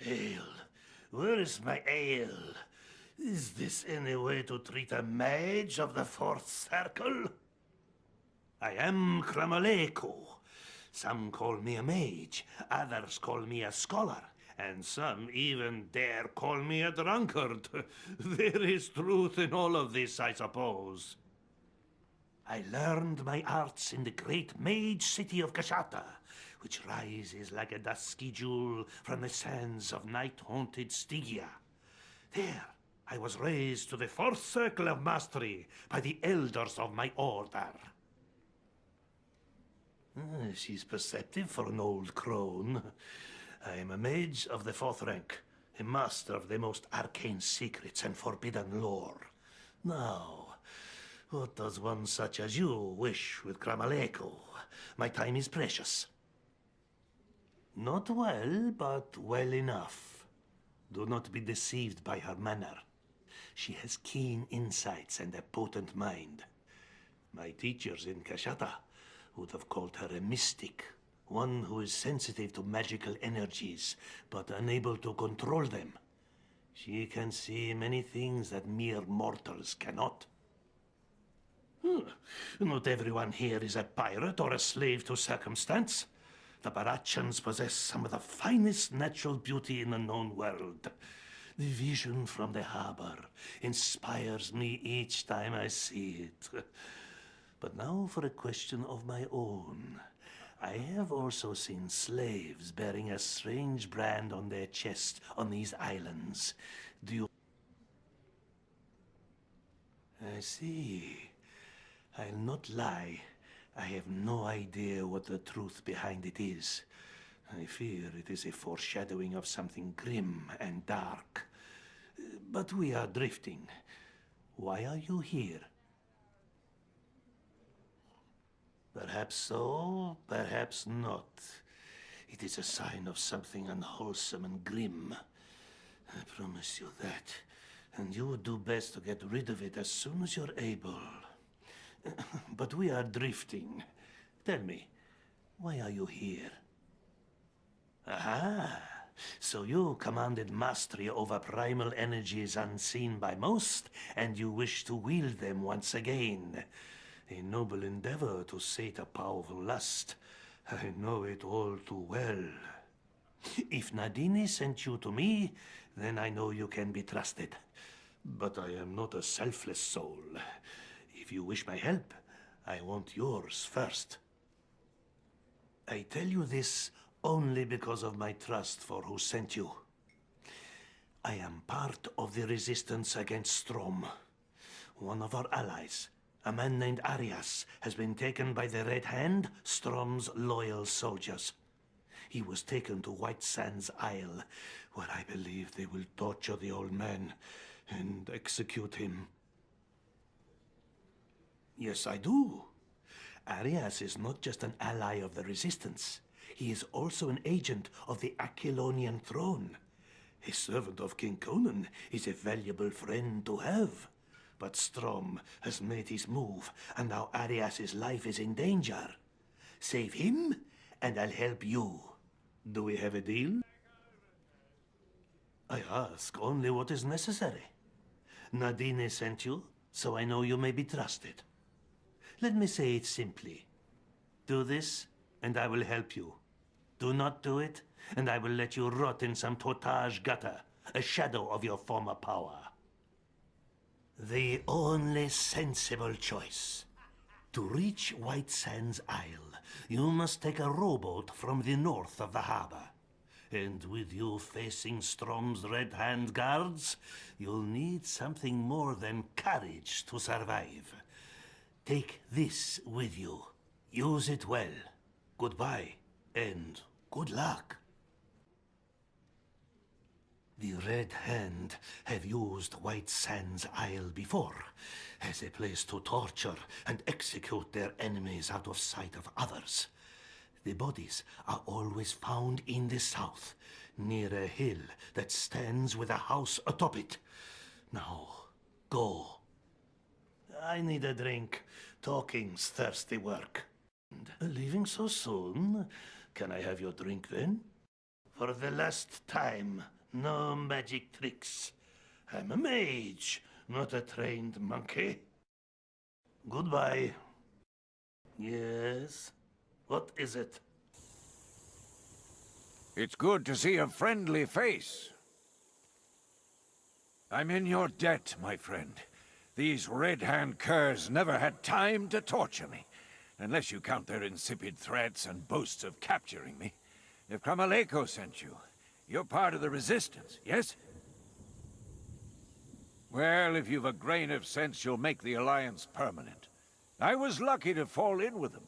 Ale. Where is my ale? Is this any way to treat a mage of the fourth circle? I am Kramaleko. Some call me a mage, others call me a scholar, and some even dare call me a drunkard. There is truth in all of this, I suppose. I learned my arts in the great mage city of Kashata, which rises like a dusky jewel from the sands of night-haunted Stygia. There, I was raised to the fourth circle of mastery by the elders of my order. She's perceptive for an old crone. I am a mage of the fourth rank, a master of the most arcane secrets and forbidden lore. Now, what does one such as you wish with Kramaleko? My time is precious. Not well, but well enough. Do not be deceived by her manner. She has keen insights and a potent mind. My teachers in Kashata would have called her a mystic, one who is sensitive to magical energies, but unable to control them. She can see many things that mere mortals cannot. Not everyone here is a pirate or a slave to circumstance. The Barachans possess some of the finest natural beauty in the known world. The vision from the harbor inspires me each time I see it. But now for a question of my own. I have also seen slaves bearing a strange brand on their chest on these islands. Do you... I see. I'll not lie. I have no idea what the truth behind it is. I fear it is a foreshadowing of something grim and dark. But we are drifting. Why are you here? Perhaps so, perhaps not. It is a sign of something unwholesome and grim. I promise you that. And you would do best to get rid of it as soon as you're able. But we are drifting. Tell me, why are you here? Aha! So you commanded mastery over primal energies unseen by most, and you wish to wield them once again. A noble endeavor to sate a powerful lust. I know it all too well. If Nadine sent you to me, then I know you can be trusted. But I am not a selfless soul. If you wish my help, I want yours first. I tell you this only because of my trust for who sent you. I am part of the resistance against Strom. One of our allies, a man named Arias, has been taken by the Red Hand, Strom's loyal soldiers. He was taken to White Sands Isle, where I believe they will torture the old man and execute him. Yes, I do. Arias is not just an ally of the Resistance. He is also an agent of the Aquilonian throne. A servant of King Conan is a valuable friend to have. But Strom has made his move, and now Arias' life is in danger. Save him, and I'll help you. Do we have a deal? I ask only what is necessary. Nadine sent you, so I know you may be trusted. Let me say it simply. Do this, and I will help you. Do not do it, and I will let you rot in some Totage gutter, a shadow of your former power. The only sensible choice. To reach White Sands Isle, you must take a rowboat from the north of the harbor. And with you facing Strom's Red Hand guards, you'll need something more than courage to survive. Take this with you. Use it well. Goodbye, and good luck. The Red Hand have used White Sands Isle before as a place to torture and execute their enemies out of sight of others. The bodies are always found in the south, near a hill that stands with a house atop it. Now, go. I need a drink. Talking's thirsty work. Leaving so soon? Can I have your drink then? For the last time, No magic tricks. I'm a mage, not a trained monkey. Goodbye. Yes? What is it? It's good to see a friendly face. I'm in your debt, my friend. These red-hand curs never had time to torture me, unless you count their insipid threats and boasts of capturing me. If Kramaleko sent you, you're part of the Resistance, yes? Well, if you've a grain of sense, you'll make the alliance permanent. I was lucky to fall in with them.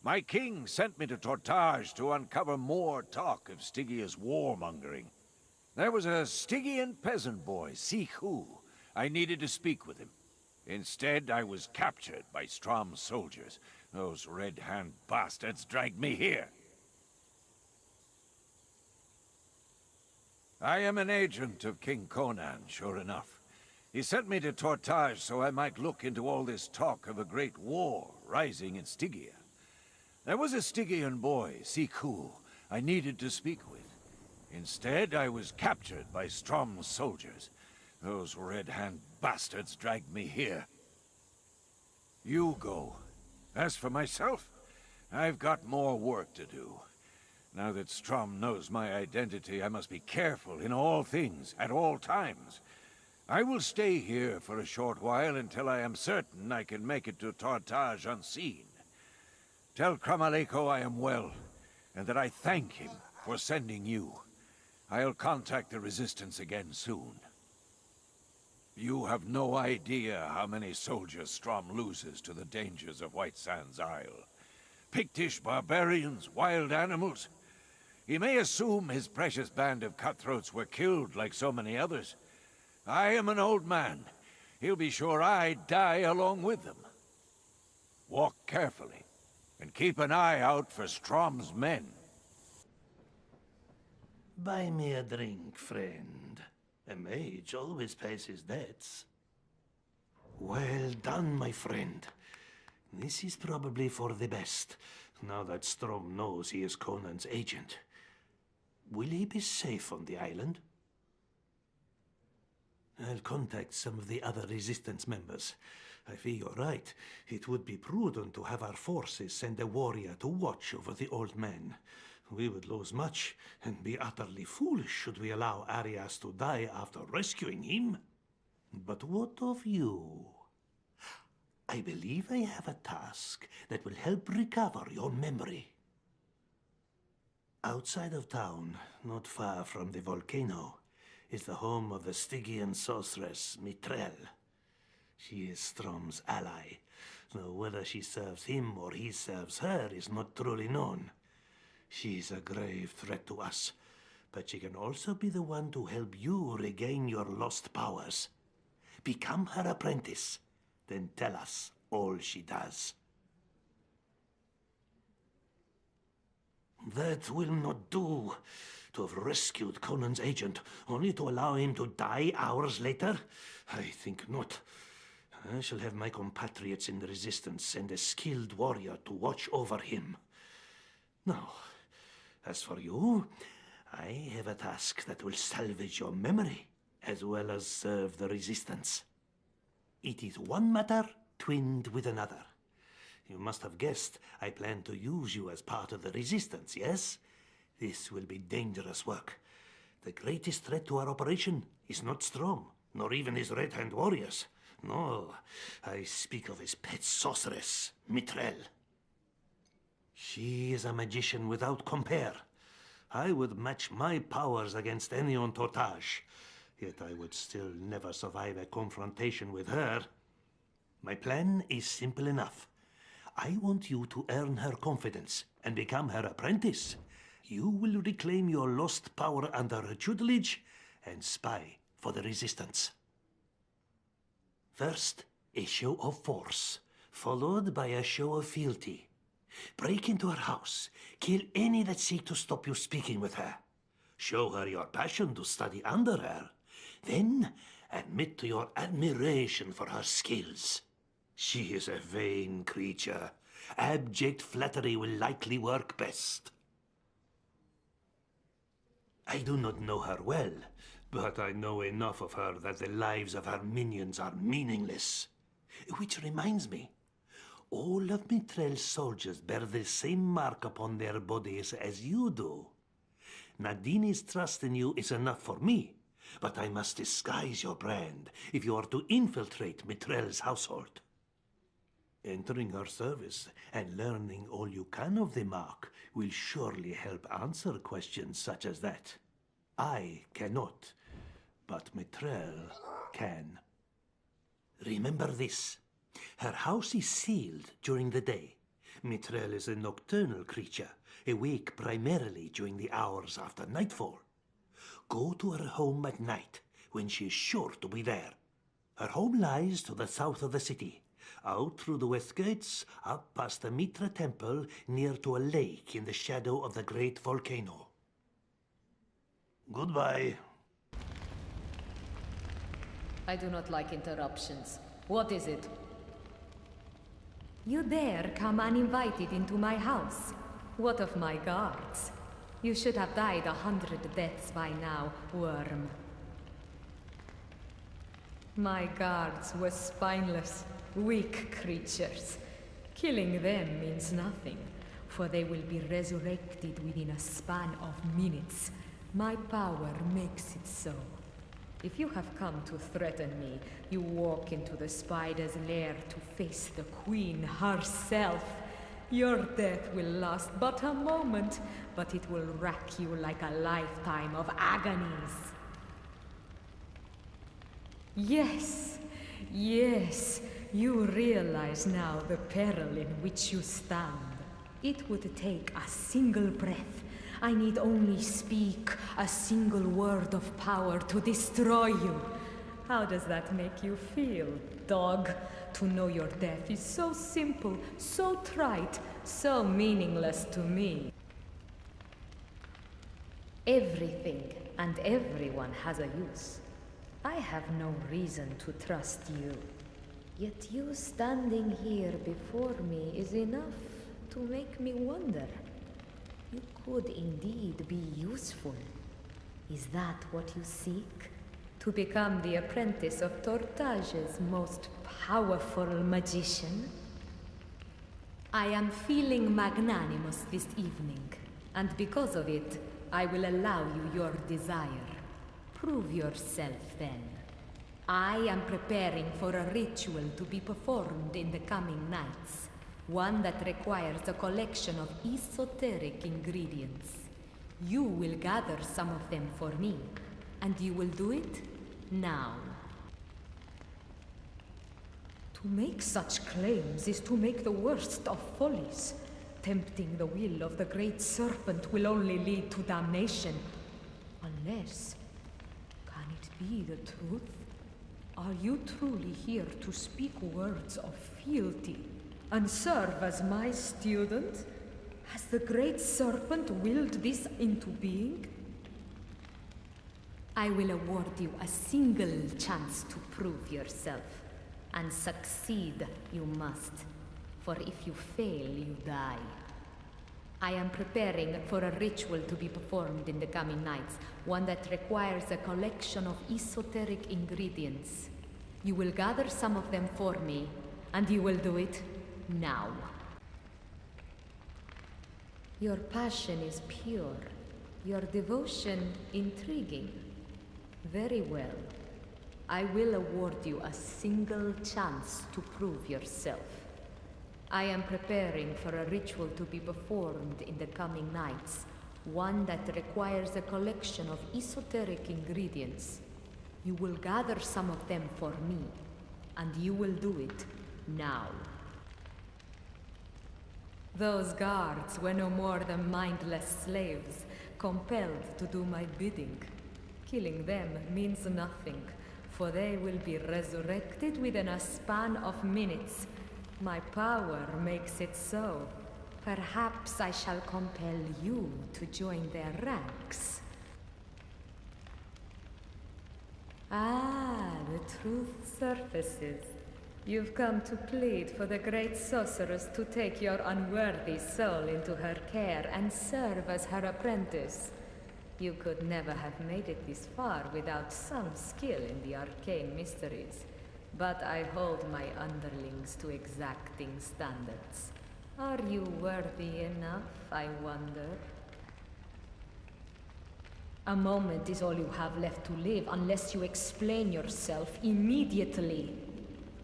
My king sent me to Tortage to uncover more talk of Stygia's warmongering. There was a Stygian peasant boy, Siku. I needed to speak with him. Instead, I was captured by Strom's soldiers. Those red-hand bastards dragged me here. I am an agent of King Conan, sure enough. He sent me to Tortage so I might look into all this talk of a great war rising in Stygia. There was a Stygian boy, Siku, I needed to speak with. Instead, I was captured by Strom's soldiers. Those red-hand bastards dragged me here. You go. As for myself, I've got more work to do. Now that Strom knows my identity, I must be careful in all things, at all times. I will stay here for a short while until I am certain I can make it to Tortage unseen. Tell Kramaleko I am well, and that I thank him for sending you. I'll contact the Resistance again soon. You have no idea how many soldiers Strom loses to the dangers of White Sands Isle. Pictish barbarians, wild animals. He may assume his precious band of cutthroats were killed like so many others. I am an old man. He'll be sure I die along with them. Walk carefully, and keep an eye out for Strom's men. Buy me a drink, friend. A mage always pays his debts. Well done, my friend. This is probably for the best, now that Strom knows he is Conan's agent. Will he be safe on the island? I'll contact some of the other Resistance members. I fear you're right. It would be prudent to have our forces send a warrior to watch over the old man. We would lose much, and be utterly foolish should we allow Arias to die after rescuing him. But what of you? I believe I have a task that will help recover your memory. Outside of town, not far from the volcano, is the home of the Stygian sorceress, Mitrel. She is Strom's ally, though whether she serves him or he serves her is not truly known. She is a grave threat to us, but she can also be the one to help you regain your lost powers. Become her apprentice, then tell us all she does. That will not do. To have rescued Conan's agent, only to allow him to die hours later? I think not. I shall have my compatriots in the Resistance send a skilled warrior to watch over him. Now, as for you, I have a task that will salvage your memory, as well as serve the Resistance. It is one matter twinned with another. You must have guessed I plan to use you as part of the Resistance, yes? This will be dangerous work. The greatest threat to our operation is not Strom, nor even his red-hand warriors. No, I speak of his pet sorceress, Mitrel. She is a magician without compare. I would match my powers against any on Tortage, yet I would still never survive a confrontation with her. My plan is simple enough. I want you to earn her confidence and become her apprentice. You will reclaim your lost power under her tutelage and spy for the Resistance. First, a show of force, followed by a show of fealty. Break into her house, kill any that seek to stop you speaking with her. Show her your passion to study under her. Then, admit to your admiration for her skills. She is a vain creature. Abject flattery will likely work best. I do not know her well, but I know enough of her that the lives of her minions are meaningless. Which reminds me, all of Mitrel's soldiers bear the same mark upon their bodies as you do. Nadine's trust in you is enough for me, but I must disguise your brand if you are to infiltrate Mitrel's household. Entering her service and learning all you can of the mark will surely help answer questions such as that. I cannot, but Mitrel can. Remember this. Her house is sealed during the day. Mitrel is a nocturnal creature, awake primarily during the hours after nightfall. Go to her home at night, when she is sure to be there. Her home lies to the south of the city, out through the west gates, up past the Mitra temple, near to a lake in the shadow of the great volcano. Goodbye. I do not like interruptions. What is it? You dare come uninvited into my house? What of my guards? You should have died 100 deaths by now, worm. My guards were spineless, weak creatures. Killing them means nothing, for they will be resurrected within a span of minutes. My power makes it so. If you have come to threaten me, you walk into the spider's lair to face the queen herself. Your death will last but a moment, but it will rack you like a lifetime of agonies. Yes, yes, you realize now the peril in which you stand. It would take a single breath. I need only speak a single word of power to destroy you. How does that make you feel, dog? To know your death is so simple, so trite, so meaningless to me. Everything and everyone has a use. I have no reason to trust you. Yet you standing here before me is enough to make me wonder. You could indeed be useful. Is that what you seek? To become the apprentice of Tortage's most powerful magician? I am feeling magnanimous this evening, and because of it, I will allow you your desire. Prove yourself then. I am preparing for a ritual to be performed in the coming nights. One that requires a collection of esoteric ingredients. You will gather some of them for me, and you will do it now. To make such claims is to make the worst of follies. Tempting the will of the great serpent will only lead to damnation. Unless... can it be the truth? Are you truly here to speak words of fealty? And serve as my student? Has the great serpent willed this into being? I will award you a single chance to prove yourself. And succeed you must, for if you fail, you die. I am preparing for a ritual to be performed in the coming nights, one that requires a collection of esoteric ingredients. You will gather some of them for me, and you will do it now. Your passion is pure, your devotion intriguing. Very well. I will award you a single chance to prove yourself. I am preparing for a ritual to be performed in the coming nights, one that requires a collection of esoteric ingredients. You will gather some of them for me, and you will do it now. Those guards were no more than mindless slaves, compelled to do my bidding. Killing them means nothing, for they will be resurrected within a span of minutes. My power makes it so. Perhaps I shall compel you to join their ranks. Ah, the truth surfaces. You've come to plead for the great sorceress to take your unworthy soul into her care and serve as her apprentice. You could never have made it this far without some skill in the arcane mysteries. But I hold my underlings to exacting standards. Are you worthy enough, I wonder? A moment is all you have left to live unless you explain yourself immediately.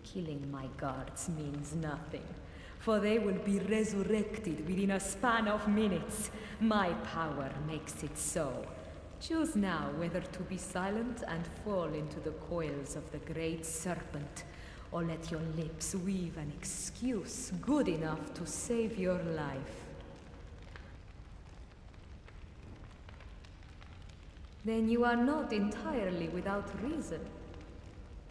Killing my guards means nothing, for they will be resurrected within a span of minutes. My power makes it so. Choose now whether to be silent and fall into the coils of the great serpent, or let your lips weave an excuse good enough to save your life. Then you are not entirely without reason.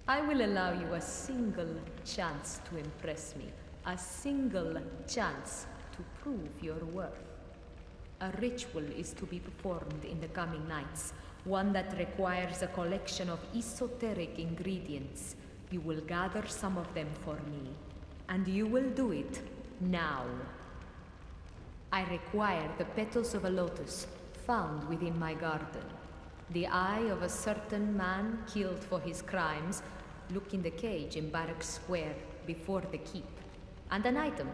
I will allow you a single chance to impress me, a single chance to prove your worth. A ritual is to be performed in the coming nights, one that requires a collection of esoteric ingredients. You will gather some of them for me, and you will do it now. I require the petals of a lotus found within my garden. The eye of a certain man killed for his crimes. Look in the cage in Barrack Square before the keep. And an item,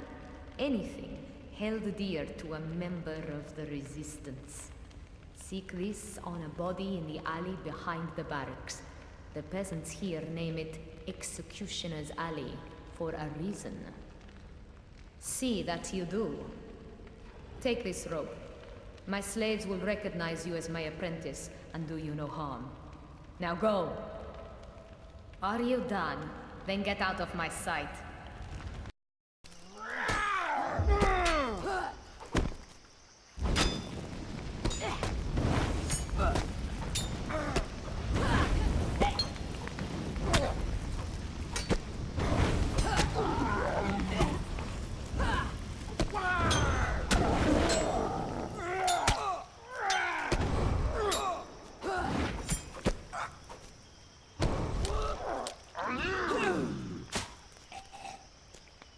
anything, held dear to a member of the Resistance. Seek this on a body in the alley behind the barracks. The peasants here name it Executioner's Alley for a reason. See that you do. Take this robe. My slaves will recognize you as my apprentice and do you no harm. Now go. Are you done? Then get out of my sight.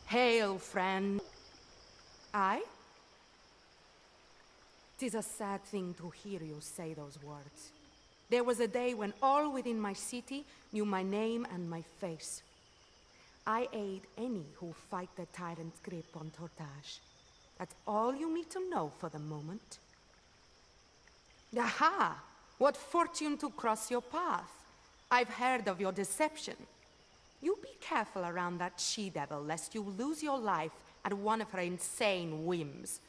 Hail, friend. I? 'Tis a sad thing to hear you say those words. There was a day when all within my city knew my name and my face. I aid any who fight the tyrant's grip on Tortage. That's all you need to know for the moment. Aha! What fortune to cross your path. I've heard of your deception. You be careful around that she-devil, lest you lose your life at one of her insane whims.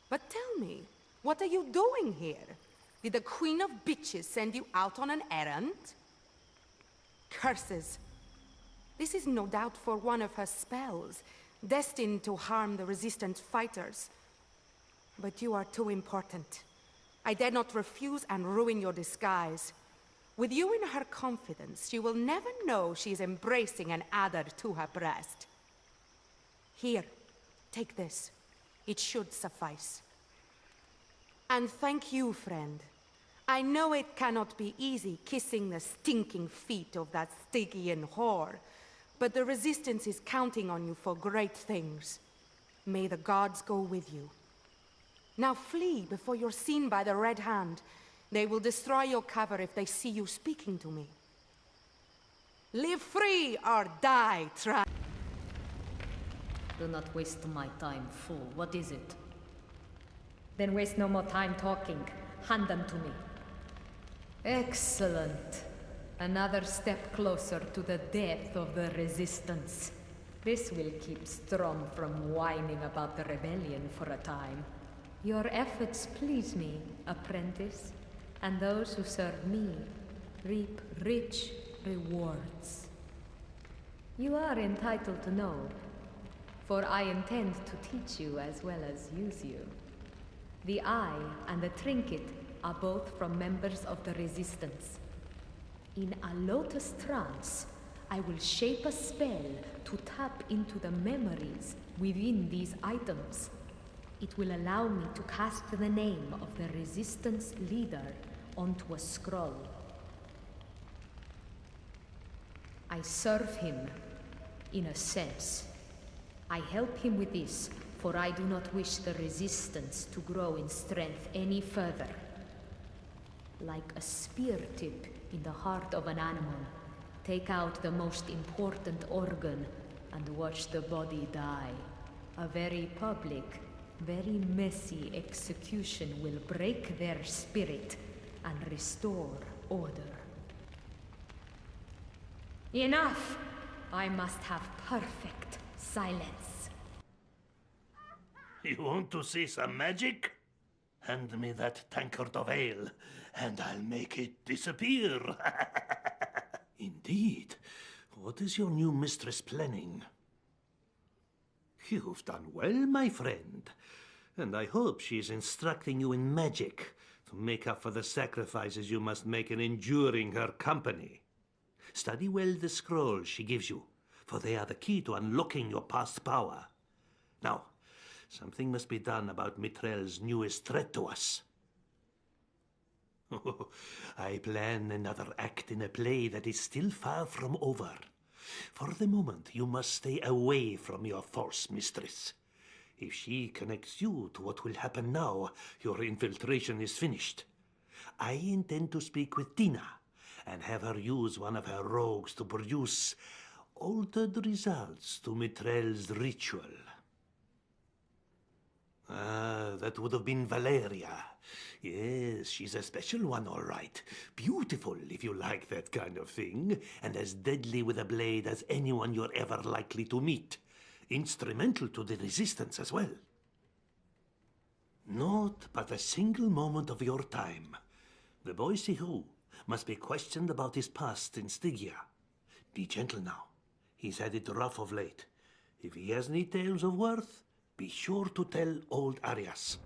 But tell me, what are you doing here? Did the Queen of Bitches send you out on an errand? Curses. This is no doubt for one of her spells, destined to harm the Resistance fighters. But you are too important. I dare not refuse and ruin your disguise. With you in her confidence, she will never know she is embracing an adder to her breast. Here, take this. It should suffice. And thank you, friend. I know it cannot be easy kissing the stinking feet of that Stygian whore, but the Resistance is counting on you for great things. May the gods go with you. Now flee before you're seen by the Red Hand. They will destroy your cover if they see you speaking to me. Live free or die, Do not waste my time, fool. What is it? Then waste no more time talking. Hand them to me. Excellent. Another step closer to the death of the Resistance. This will keep Strom from whining about the rebellion for a time. Your efforts please me, apprentice. And those who serve me reap rich rewards. You are entitled to know, for I intend to teach you as well as use you. The eye and the trinket are both from members of the Resistance. In a lotus trance, I will shape a spell to tap into the memories within these items. It will allow me to cast the name of the Resistance leader onto a scroll. I serve him, in a sense. I help him with this, for I do not wish the Resistance to grow in strength any further. like a spear tip in the heart of an animal. Take out the most important organ and watch the body die. A very public, very messy execution will break their spirit and restore order. Enough! I must have perfect silence. You want to see some magic? Hand me that tankard of ale, and I'll make it disappear. Indeed. What is your new mistress planning? You've done well, my friend. And I hope she's instructing you in magic to make up for the sacrifices you must make in enduring her company. Study well the scrolls she gives you, for they are the key to unlocking your past power. Now, something must be done about Mitrel's newest threat to us. I plan another act in a play that is still far from over. For the moment, you must stay away from your false mistress. If she connects you to what will happen now, your infiltration is finished. I intend to speak with Tina and have her use one of her rogues to produce altered results to Mitrel's ritual. Ah, that would have been Valeria. Yes, she's a special one, all right. Beautiful, if you like that kind of thing, and as deadly with a blade as anyone you're ever likely to meet. Instrumental to the resistance as well. Not but a single moment of your time. The boy Sihu must be questioned about his past in Stygia. Be gentle now. He's had it rough of late. If he has any tales of worth, be sure to tell old Arias.